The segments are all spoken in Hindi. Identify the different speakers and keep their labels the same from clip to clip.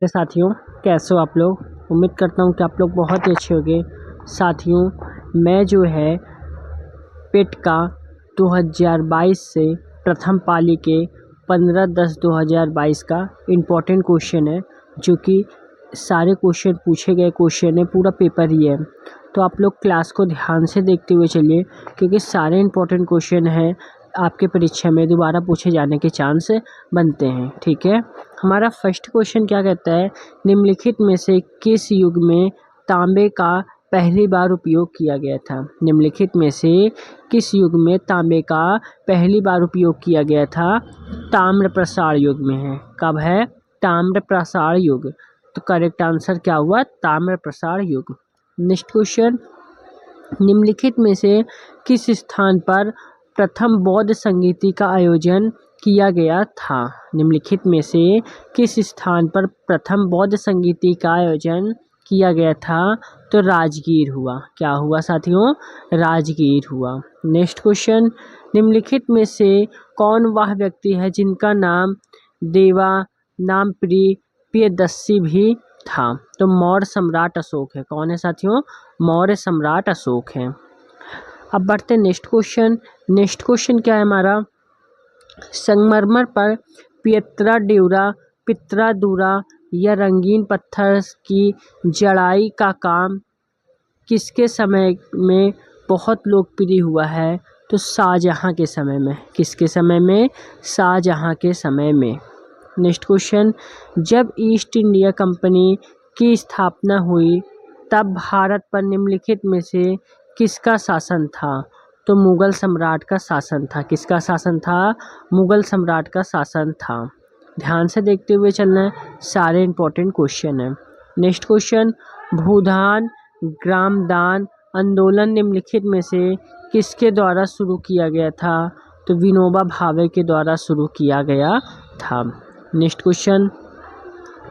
Speaker 1: तो साथियों, कैसे हो आप लोग। उम्मीद करता हूँ कि आप लोग बहुत ही अच्छे होंगे। साथियों, मैं जो है पेट का 2022 से प्रथम पाली के 15/10/2022 का इम्पोर्टेंट क्वेश्चन है, जो कि सारे क्वेश्चन पूछे गए क्वेश्चन है, पूरा पेपर ही है। तो आप लोग क्लास को ध्यान से देखते हुए चलिए, क्योंकि सारे इम्पोर्टेंट क्वेश्चन हैं आपके परीक्षा में दोबारा पूछे जाने के चांस बनते हैं। ठीक है, हमारा फर्स्ट क्वेश्चन क्या कहता है, निम्नलिखित में से किस युग में तांबे का पहली बार उपयोग किया गया था। निम्नलिखित में से किस युग में तांबे का पहली बार उपयोग किया गया था। ताम्र प्रसार युग में है। कब है? ताम्र प्रसार युग। तो करेक्ट आंसर क्या हुआ? ताम्र प्रसार युग। नेक्स्ट क्वेश्चन, निम्नलिखित में से किस स्थान पर प्रथम बौद्ध संगीति का आयोजन किया गया था। निम्नलिखित में से किस स्थान पर प्रथम बौद्ध संगीति का आयोजन किया गया था। तो राजगीर हुआ। क्या हुआ साथियों? राजगीर हुआ। नेक्स्ट क्वेश्चन, निम्नलिखित में से कौन वह व्यक्ति है जिनका नाम देवा नाम प्रियदर्शी भी था। तो मौर्य सम्राट अशोक है। कौन है साथियों? मौर्य सम्राट अशोक है। अब बढ़ते नेक्स्ट क्वेश्चन। नेक्स्ट क्वेश्चन क्या है हमारा, संगमरमर पर पित्रा दूरा या रंगीन पत्थर की जड़ाई का काम किसके समय में बहुत लोकप्रिय हुआ है। तो शाहजहां के समय में। किसके समय में? शाहजहां के समय में। नेक्स्ट क्वेश्चन, जब ईस्ट इंडिया कंपनी की स्थापना हुई तब भारत पर निम्नलिखित में से किसका शासन था। तो मुगल सम्राट का शासन था। किसका शासन था? मुगल सम्राट का शासन था। ध्यान से देखते हुए चलना है, सारे इंपॉर्टेंट क्वेश्चन हैं। नेक्स्ट क्वेश्चन, भूदान ग्रामदान आंदोलन निम्नलिखित में से किसके द्वारा शुरू किया गया था। तो विनोबा भावे के द्वारा शुरू किया गया था। नेक्स्ट क्वेश्चन,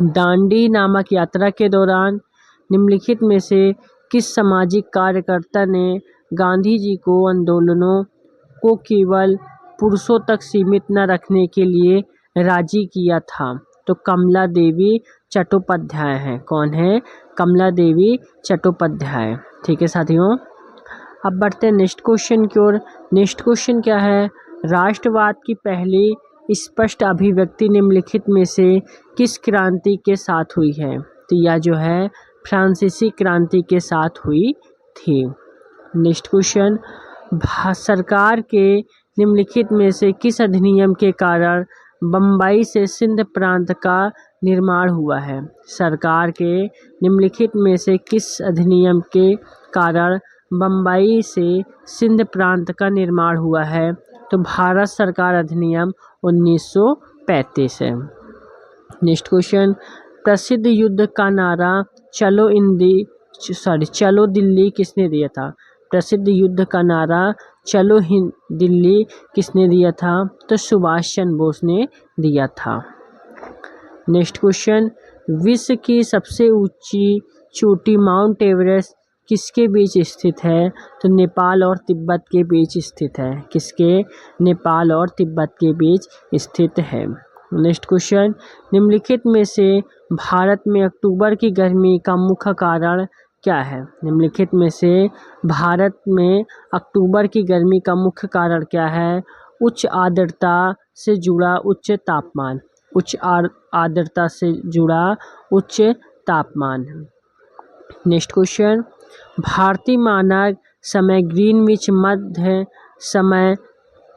Speaker 1: दांडी नामक यात्रा के दौरान निम्नलिखित में से किस सामाजिक कार्यकर्ता ने गांधी जी को आंदोलनों को केवल पुरुषों तक सीमित न रखने के लिए राजी किया था। तो कमला देवी चट्टोपाध्याय हैं। कौन है? कमला देवी चट्टोपाध्याय। ठीक है साथियों, अब बढ़ते हैं नेक्स्ट क्वेश्चन की ओर। नेक्स्ट क्वेश्चन क्या है, राष्ट्रवाद की पहली स्पष्ट अभिव्यक्ति निम्नलिखित में से किस क्रांति के साथ हुई है। तो यह जो है फ्रांसीसी क्रांति के साथ हुई थी। नेक्स्ट क्वेश्चन, सरकार के निम्नलिखित में से किस अधिनियम के कारण बम्बई से सिंध प्रांत का निर्माण हुआ है। सरकार के निम्नलिखित में से किस अधिनियम के कारण बम्बई से सिंध प्रांत का निर्माण हुआ है। तो भारत सरकार अधिनियम 1935 है। नेक्स्ट क्वेश्चन, प्रसिद्ध युद्ध का नारा चलो दिल्ली किसने दिया था। प्रसिद्ध युद्ध का नारा चलो दिल्ली किसने दिया था। तो सुभाष चंद्र बोस ने दिया था। नेक्स्ट क्वेश्चन, विश्व की सबसे ऊंची चोटी माउंट एवरेस्ट किसके बीच स्थित है। तो नेपाल और तिब्बत के बीच स्थित है। किसके? नेपाल और तिब्बत के बीच स्थित है। नेक्स्ट क्वेश्चन, निम्नलिखित में से भारत में अक्टूबर की गर्मी का मुख्य कारण क्या है। निम्नलिखित में से भारत में अक्टूबर की गर्मी का मुख्य कारण क्या है। उच्च आर्द्रता से जुड़ा उच्च तापमान। उच्च आर्द्रता से जुड़ा उच्च तापमान। नेक्स्ट क्वेश्चन, भारतीय मानक समय ग्रीनविच मध्य समय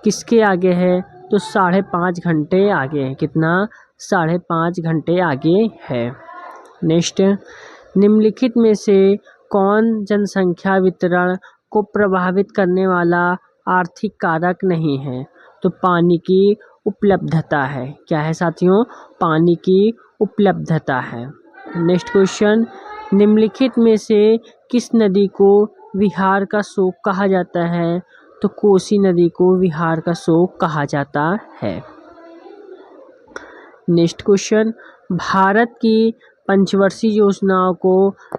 Speaker 1: किसके आगे है। तो 5.5 घंटे आगे है। कितना? 5.5 घंटे आगे है। नेक्स्ट, निम्नलिखित में से कौन जनसंख्या वितरण को प्रभावित करने वाला आर्थिक कारक नहीं है। तो पानी की उपलब्धता है। क्या है साथियों? पानी की उपलब्धता है। नेक्स्ट क्वेश्चन, निम्नलिखित में से किस नदी को विहार का शोक कहा जाता है। तो कोसी नदी को विहार का शोक कहा जाता है। नेक्स्ट क्वेश्चन, भारत की पंचवर्षीय योजनाओं को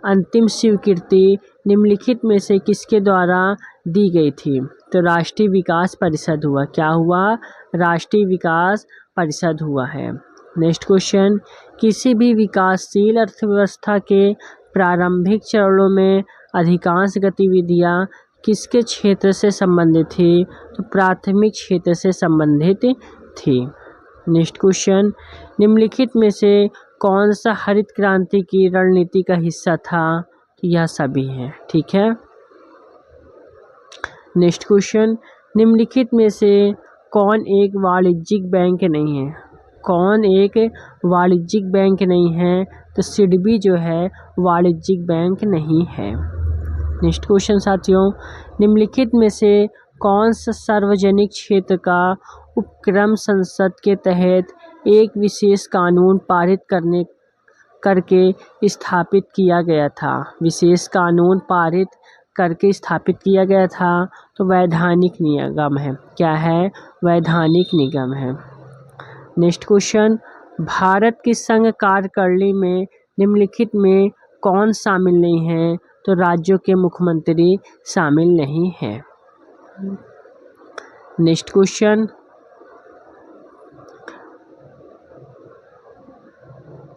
Speaker 1: अंतिम स्वीकृति निम्नलिखित में से किसके द्वारा दी गई थी। तो राष्ट्रीय विकास परिषद हुआ। क्या हुआ? राष्ट्रीय विकास परिषद हुआ है। नेक्स्ट क्वेश्चन, किसी भी विकासशील अर्थव्यवस्था के प्रारंभिक चरणों में अधिकांश गतिविधियां किसके क्षेत्र से संबंधित थी? तो प्राथमिक क्षेत्र से संबंधित थी। नेक्स्ट क्वेश्चन, निम्नलिखित में से कौन सा हरित क्रांति की रणनीति का हिस्सा था? तो यह सभी है। ठीक है। नेक्स्ट क्वेश्चन, निम्नलिखित में से कौन एक वाणिज्यिक बैंक नहीं है? कौन एक वाणिज्यिक बैंक नहीं है? तो सिडबी जो है वाणिज्यिक बैंक नहीं है। नेक्स्ट क्वेश्चन साथियों, निम्नलिखित में से कौन सा सार्वजनिक क्षेत्र का उपक्रम संसद के तहत एक विशेष कानून पारित करके स्थापित किया गया था? विशेष कानून पारित करके स्थापित किया गया था। तो वैधानिक निगम है। क्या है? वैधानिक निगम है। नेक्स्ट क्वेश्चन, भारत की संघ कार्यकारिणी में निम्नलिखित में कौन शामिल नहीं है? तो राज्यों के मुख्यमंत्री शामिल नहीं है। नेक्स्ट क्वेश्चन,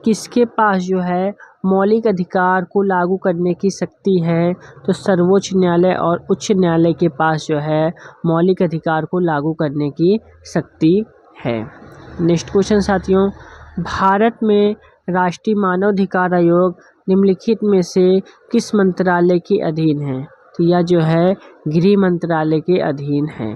Speaker 1: किसके पास जो है मौलिक अधिकार को लागू करने की शक्ति है? तो सर्वोच्च न्यायालय और उच्च न्यायालय के पास जो है मौलिक अधिकार को लागू करने की शक्ति है। नेक्स्ट क्वेश्चन साथियों, भारत में राष्ट्रीय मानवाधिकार आयोग निम्नलिखित में से किस मंत्रालय के अधीन है? तो यह जो है गृह मंत्रालय के अधीन है।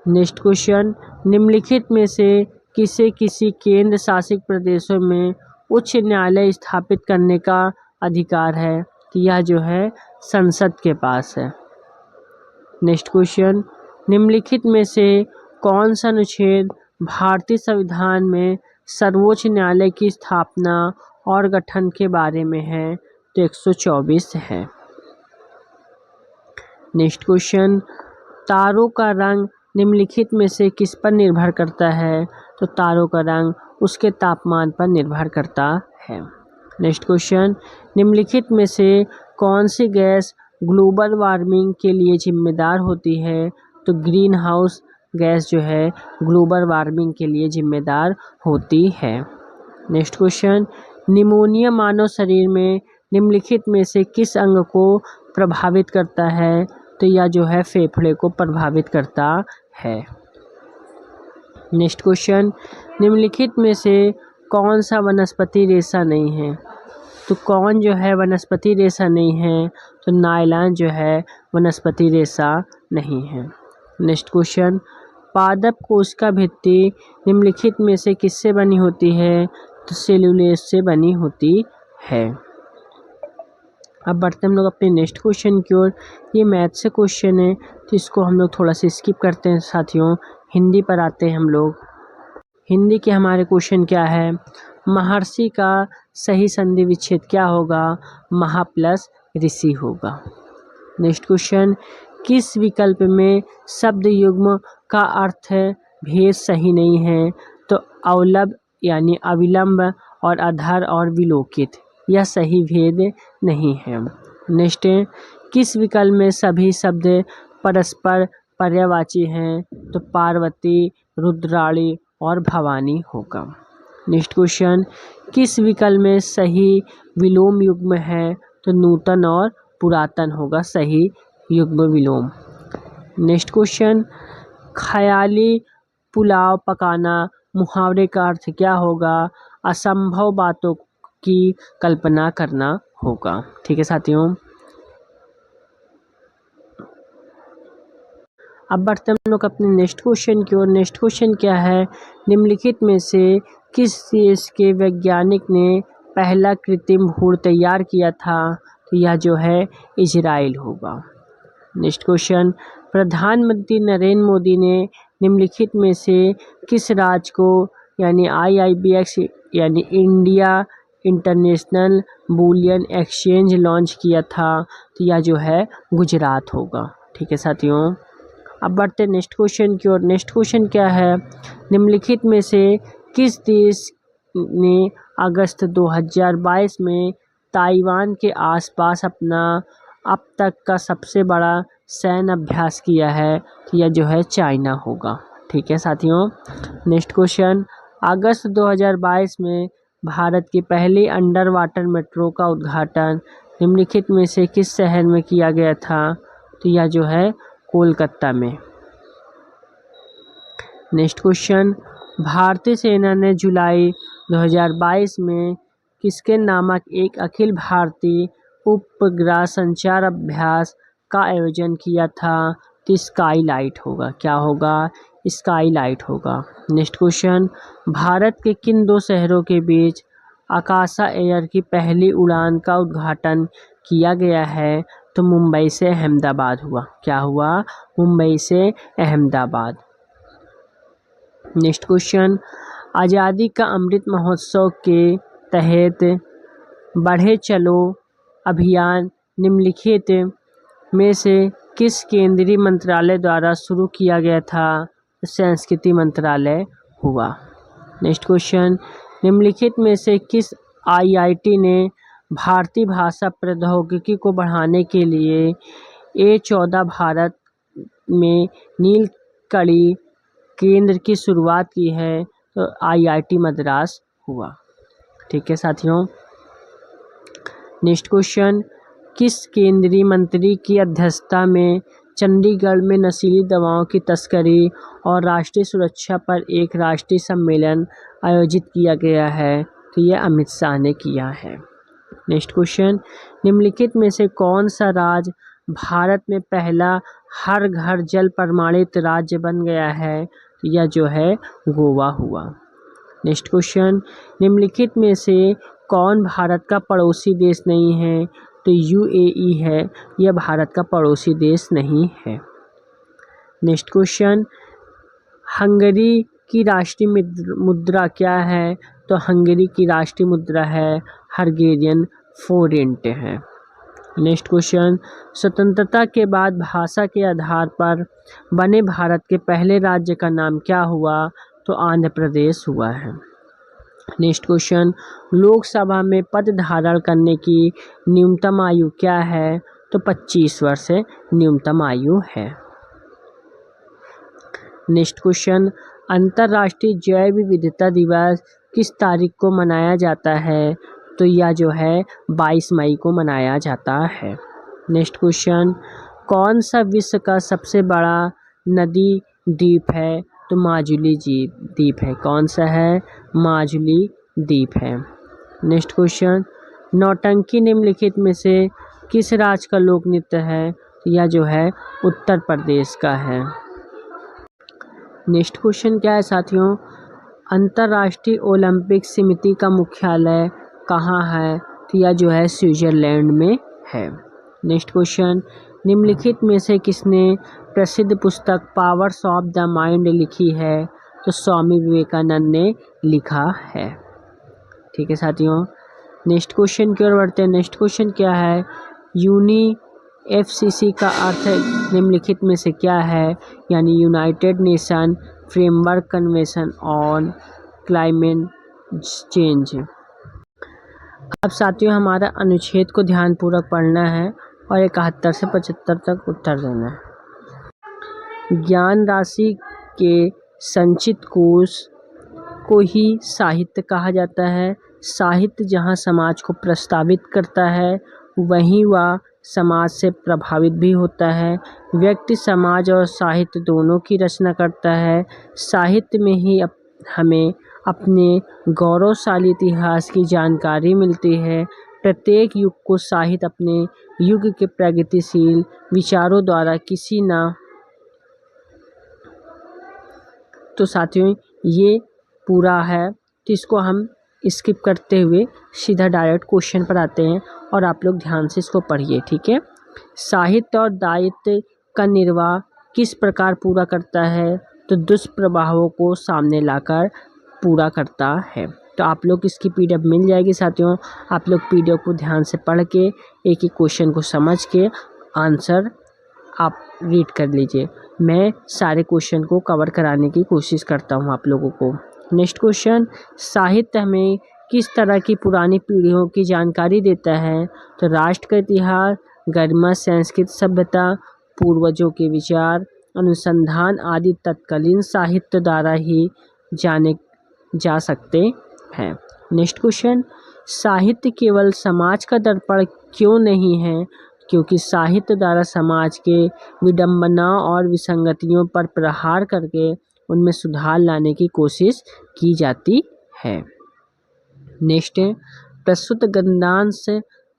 Speaker 1: नेक्स्ट क्वेश्चन, निम्नलिखित में से किसी केंद्र शासित प्रदेशों में उच्च न्यायालय स्थापित करने का अधिकार है? तो यह जो है संसद के पास है। नेक्स्ट क्वेश्चन, निम्नलिखित में से कौन सा अनुच्छेद भारतीय संविधान में सर्वोच्च न्यायालय की स्थापना और गठन के बारे में है? तो 124 है। नेक्स्ट क्वेश्चन, तारों का रंग निम्नलिखित में से किस पर निर्भर करता है? तो तारों का रंग उसके तापमान पर निर्भर करता है। नेक्स्ट क्वेश्चन, निम्नलिखित में से कौन सी गैस ग्लोबल वार्मिंग के लिए जिम्मेदार होती है? तो ग्रीन हाउस गैस जो है ग्लोबल वार्मिंग के लिए जिम्मेदार होती है। नेक्स्ट क्वेश्चन, निमोनिया मानव शरीर में निम्नलिखित में से किस अंग को प्रभावित करता है? तो यह जो है फेफड़े को प्रभावित करता है। नेक्स्ट क्वेश्चन, निम्नलिखित में से कौन सा वनस्पति रेशा नहीं है? तो कौन जो है वनस्पति रेशा नहीं है? तो नायलॉन जो है वनस्पति रेशा नहीं है। नेक्स्ट क्वेश्चन, पादप कोशिका भित्ति निम्नलिखित में से किससे बनी होती है? तो सेलुलोज से बनी होती है। अब बढ़ते हम लोग अपने नेक्स्ट क्वेश्चन की ओर। ये मैथ से क्वेश्चन है तो इसको हम लोग थोड़ा सा स्किप करते हैं साथियों। हिंदी पर आते हैं हम लोग। हिंदी के हमारे क्वेश्चन क्या है? महर्षि का सही संधि विच्छेद क्या होगा? महा प्लस ऋषि होगा। नेक्स्ट क्वेश्चन, किस विकल्प में शब्द युग्म का अर्थ भेद सही नहीं है? तो अवलब यानी अविलंब और अधर और विलोकित, यह सही भेद नहीं है। नेक्स्ट, किस विकल्प में सभी शब्द परस्पर पर्यायवाची हैं? तो पार्वती, रुद्राणी और भवानी होगा। नेक्स्ट क्वेश्चन, किस विकल्प में सही विलोम युग्म है? तो नूतन और पुरातन होगा सही युग्म विलोम। नेक्स्ट क्वेश्चन, ख्याली पुलाव पकाना मुहावरे का अर्थ क्या होगा? असंभव बातों की कल्पना करना होगा। ठीक है साथियों। अब बढ़ते हम लोग अपने नेक्स्ट क्वेश्चन की ओर। नेक्स्ट क्वेश्चन क्या है? निम्नलिखित में से किस देश के वैज्ञानिक ने पहला कृत्रिम भ्रूण तैयार किया था? तो यह जो है इजराइल होगा। नेक्स्ट क्वेश्चन, प्रधानमंत्री नरेंद्र मोदी ने निम्नलिखित में से किस राज्य को यानी IIBX यानी India international bullion exchange launch किया था? तो यह जो है गुजरात होगा। ठीक है साथियों। अब बढ़ते नेक्स्ट क्वेश्चन की ओर। नेक्स्ट क्वेश्चन क्या है? निम्नलिखित में से किस देश ने अगस्त 2022 में ताइवान के आसपास अपना अब तक का सबसे बड़ा सैन्य अभ्यास किया है? तो यह जो है चाइना होगा। ठीक है साथियों। नेक्स्ट क्वेश्चन, अगस्त 2022 में भारत की पहली अंडर वाटर मेट्रो का उद्घाटन निम्नलिखित में से किस शहर में किया गया था? तो यह जो है कोलकाता में। नेक्स्ट क्वेश्चन, भारतीय सेना ने जुलाई 2022 में किसके नामक एक अखिल भारतीय उपग्रह संचार अभ्यास का आयोजन किया था? तो स्काई लाइट होगा। क्या होगा? स्काई लाइट होगा। नेक्स्ट क्वेश्चन, भारत के किन दो शहरों के बीच आकाशा एयर की पहली उड़ान का उद्घाटन किया गया है? तो मुंबई से अहमदाबाद हुआ। क्या हुआ? मुंबई से अहमदाबाद। नेक्स्ट क्वेश्चन, आज़ादी का अमृत महोत्सव के तहत बढ़े चलो अभियान निम्नलिखित में से किस केंद्रीय मंत्रालय द्वारा शुरू किया गया था? संस्कृति मंत्रालय हुआ। नेक्स्ट क्वेश्चन, निम्नलिखित में से किस आईआईटी ने भारतीय भाषा प्रौद्योगिकी को बढ़ाने के लिए A14 भारत में नीलकणी केंद्र की शुरुआत की है? तो आईआईटी मद्रास हुआ। ठीक है साथियों। नेक्स्ट क्वेश्चन, किस केंद्रीय मंत्री की अध्यक्षता में चंडीगढ़ में नशीली दवाओं की तस्करी और राष्ट्रीय सुरक्षा पर एक राष्ट्रीय सम्मेलन आयोजित किया गया है? तो यह अमित शाह ने किया है। नेक्स्ट क्वेश्चन, निम्नलिखित में से कौन सा राज्य भारत में पहला हर घर जल प्रमाणित राज्य बन गया है? तो यह जो है गोवा हुआ। नेक्स्ट क्वेश्चन, निम्नलिखित में से कौन भारत का पड़ोसी देश नहीं है? तो यूएई है, यह भारत का पड़ोसी देश नहीं है। नेक्स्ट क्वेश्चन, हंगरी की राष्ट्रीय मुद्रा क्या है? तो हंगरी की राष्ट्रीय मुद्रा है हंगेरियन फोरेंट है। नेक्स्ट क्वेश्चन, स्वतंत्रता के बाद भाषा के आधार पर बने भारत के पहले राज्य का नाम क्या हुआ? तो आंध्र प्रदेश हुआ है। नेक्स्ट क्वेश्चन, लोकसभा में पद धारण करने की न्यूनतम आयु क्या है? तो 25 वर्ष न्यूनतम आयु है। नेक्स्ट क्वेश्चन, अंतर्राष्ट्रीय जैव विविधता दिवस किस तारीख को मनाया जाता है? तो यह जो है 22 मई को मनाया जाता है। नेक्स्ट क्वेश्चन, कौन सा विश्व का सबसे बड़ा नदी द्वीप है? तो माजुली द्वीप है। कौन सा है? माजुली द्वीप है। नेक्स्ट क्वेश्चन, नौटंकी निम्नलिखित में से किस राज्य का लोक नृत्य है? तो यह जो है उत्तर प्रदेश का है। नेक्स्ट क्वेश्चन क्या है साथियों, अंतर्राष्ट्रीय ओलंपिक समिति का मुख्यालय कहाँ है? तो यह जो है स्विट्जरलैंड में है। नेक्स्ट क्वेश्चन, निम्नलिखित में से किसने प्रसिद्ध पुस्तक पावर्स ऑफ द माइंड लिखी है? तो स्वामी विवेकानंद ने लिखा है। ठीक है साथियों। नेक्स्ट क्वेश्चन की ओर बढ़ते हैं। नेक्स्ट क्वेश्चन क्या है, यूएनएफसीसी का अर्थ निम्नलिखित में से क्या है? यानी United nation framework convention on climate change. अब साथियों हमारा अनुच्छेद को ध्यानपूर्वक पढ़ना है और 71 से 75 तक उत्तर देना है। ज्ञान राशि के संचित कोश को ही साहित्य कहा जाता है। साहित्य जहाँ समाज को प्रस्तावित करता है वहीं वह समाज से प्रभावित भी होता है। व्यक्ति समाज और साहित्य दोनों की रचना करता है। साहित्य में ही हमें अपने गौरवशाली इतिहास की जानकारी मिलती है। प्रत्येक युग को साहित्य अपने युग के प्रगतिशील विचारों द्वारा किसी न तो साथियों ये पूरा है, तो इसको हम स्किप करते हुए सीधा डायरेक्ट क्वेश्चन पर आते हैं और आप लोग ध्यान से इसको पढ़िए। ठीक है। साहित्य और दायित्व का निर्वाह किस प्रकार पूरा करता है? तो दुष्प्रभावों को सामने लाकर पूरा करता है। तो आप लोग इसकी पीडीएफ मिल जाएगी साथियों। आप लोग पीडीएफ को ध्यान से पढ़ के एक एक क्वेश्चन को समझ के आंसर आप रीड कर लीजिए। मैं सारे क्वेश्चन को कवर कराने की कोशिश करता हूँ आप लोगों को। नेक्स्ट क्वेश्चन, साहित्य हमें किस तरह की पुरानी पीढ़ियों की जानकारी देता है? तो राष्ट्र का इतिहास, गरिमा, संस्कृत, सभ्यता, पूर्वजों के विचार, अनुसंधान आदि तत्कालीन साहित्य द्वारा ही जाने जा सकते हैं। नेक्स्ट क्वेश्चन, साहित्य केवल समाज का दर्पण क्यों नहीं है? क्योंकि साहित्य द्वारा समाज के विडंबना और विसंगतियों पर प्रहार करके उनमें सुधार लाने की कोशिश की जाती है। नेक्स्ट है, प्रस्तुत गद्यांश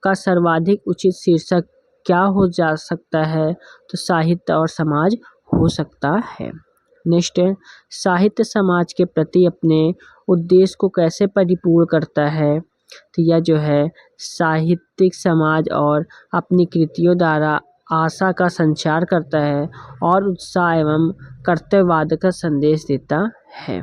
Speaker 1: का सर्वाधिक उचित शीर्षक क्या हो जा सकता है? तो साहित्य और समाज हो सकता है। नेक्स्ट है, साहित्य समाज के प्रति अपने उद्देश्य को कैसे परिपूर्ण करता है? तो यह जो है साहित्यिक समाज और अपनी कृतियों द्वारा आशा का संचार करता है और उत्साह एवं कर्तव्यवाद का संदेश देता है।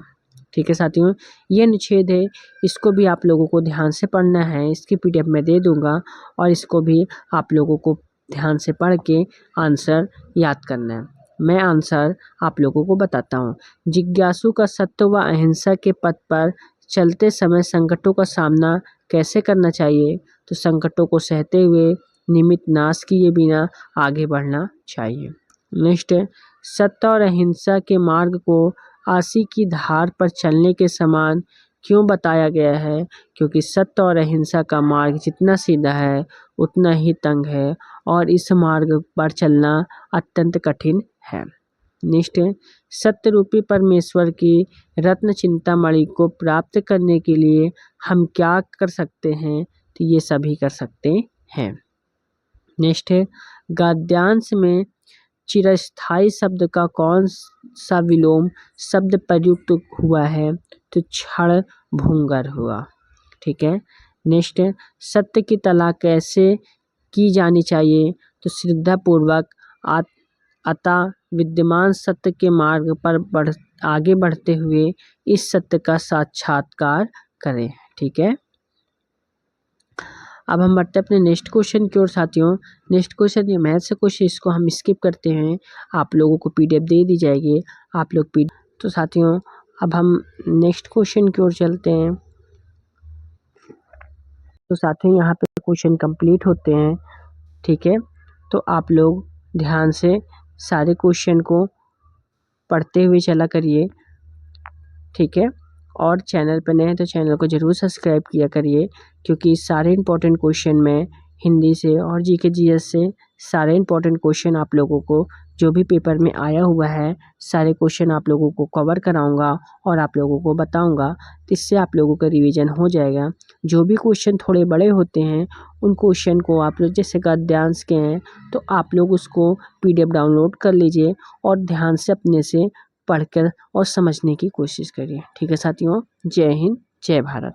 Speaker 1: ठीक है साथियों, ये अनुच्छेद है, इसको भी आप लोगों को ध्यान से पढ़ना है। इसकी पीडीएफ मैं दे दूंगा और इसको भी आप लोगों को ध्यान से पढ़ के आंसर याद करना है। मैं आंसर आप लोगों को बताता हूँ। जिज्ञासु का सत्य व अहिंसा के पथ पर चलते समय संकटों का सामना कैसे करना चाहिए? तो संकटों को सहते हुए निमित्त नाश किए बिना आगे बढ़ना चाहिए। नेक्स्ट है, सत्य और अहिंसा के मार्ग को आशी की धार पर चलने के समान क्यों बताया गया है? क्योंकि सत्य और अहिंसा का मार्ग जितना सीधा है उतना ही तंग है और इस मार्ग पर चलना अत्यंत कठिन है। नेक्स्ट है, सत्य रूपी परमेश्वर की रत्न चिंतामणि को प्राप्त करने के लिए हम क्या कर सकते हैं? तो ये सभी कर सकते हैं। नेक्स्ट है, गद्यांश में चिरस्थायी शब्द का कौन सा विलोम शब्द प्रयुक्त हुआ है? तो क्षण भंगुर हुआ। ठीक है। नेक्स्ट है, सत्य की तलाश कैसे की जानी चाहिए? तो श्रद्धापूर्वक अतः विद्यमान सत्य के मार्ग पर आगे बढ़ते हुए इस सत्य का साक्षात्कार करें। ठीक है। अब हम बढ़ते हैं अपने नेक्स्ट क्वेश्चन की ओर साथियों। नेक्स्ट क्वेश्चन ये मैथ से क्वेश्चन, इसको हम स्किप करते हैं, आप लोगों को पीडीएफ दे दी जाएगी, आप लोग तो साथियों अब हम नेक्स्ट क्वेश्चन की ओर चलते हैं। तो साथियों यहाँ पे क्वेश्चन कंप्लीट होते हैं। ठीक है, तो आप लोग ध्यान से सारे क्वेश्चन को पढ़ते हुए चला करिए। ठीक है, और चैनल पर नए हैं तो चैनल को ज़रूर सब्सक्राइब किया करिए, क्योंकि सारे इंपॉर्टेंट क्वेश्चन में हिंदी से और जीके जीएस से सारे इंपॉर्टेंट क्वेश्चन आप लोगों को जो भी पेपर में आया हुआ है सारे क्वेश्चन आप लोगों को कवर कराऊंगा और आप लोगों को बताऊंगा, इससे आप लोगों का रिवीजन हो जाएगा। जो भी क्वेश्चन थोड़े बड़े होते हैं उन क्वेश्चन को आप लोग जैसे गद्यांश के हैं तो आप लोग उसको पीडीएफ डाउनलोड कर लीजिए और ध्यान से अपने से पढ़कर और समझने की कोशिश करिए। ठीक है साथियों, जय हिंद, जय भारत।